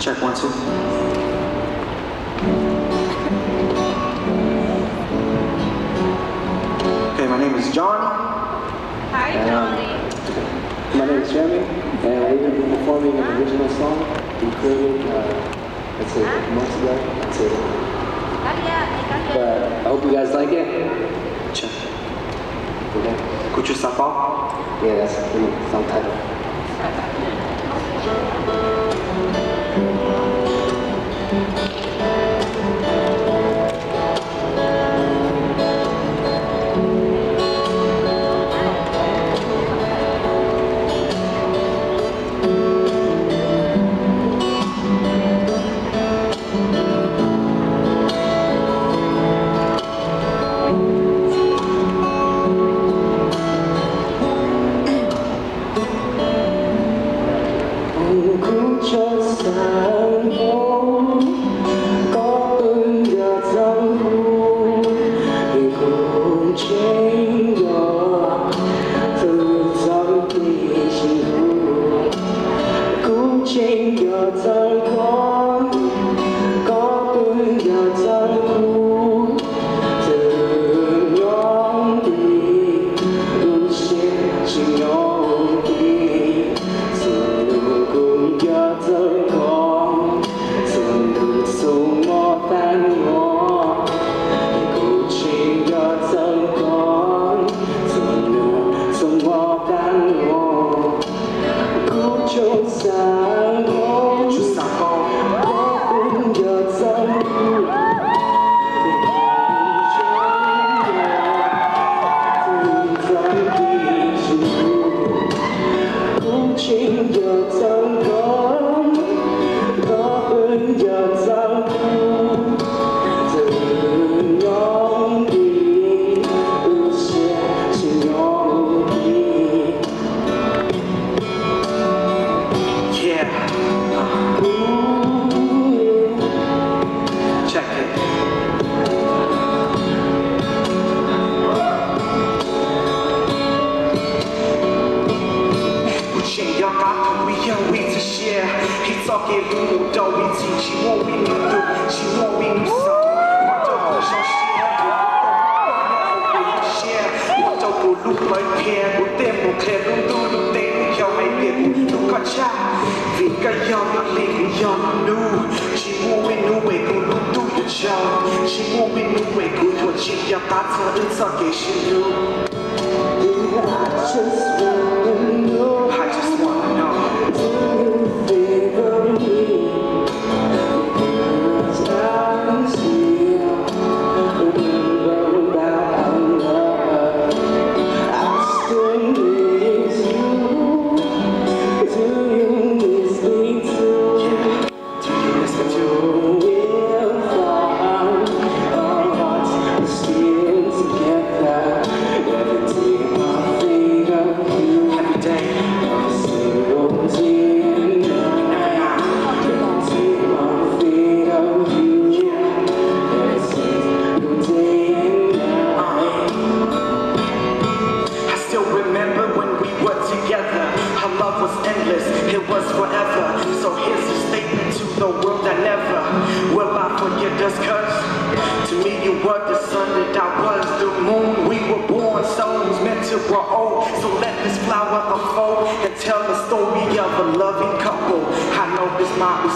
Check 1, 2. Okay, my name is John. Hi, Johnny. My name is Jeremy, and we're going to be performing an original song we created, let's say, months ago. That's it. But I hope you guys like it. Check. Okay. Kuchu Sapa. Yeah, that's the song title.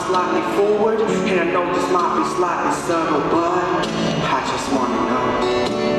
Slightly forward, and I know this might be slightly subtle, but I just wanna know.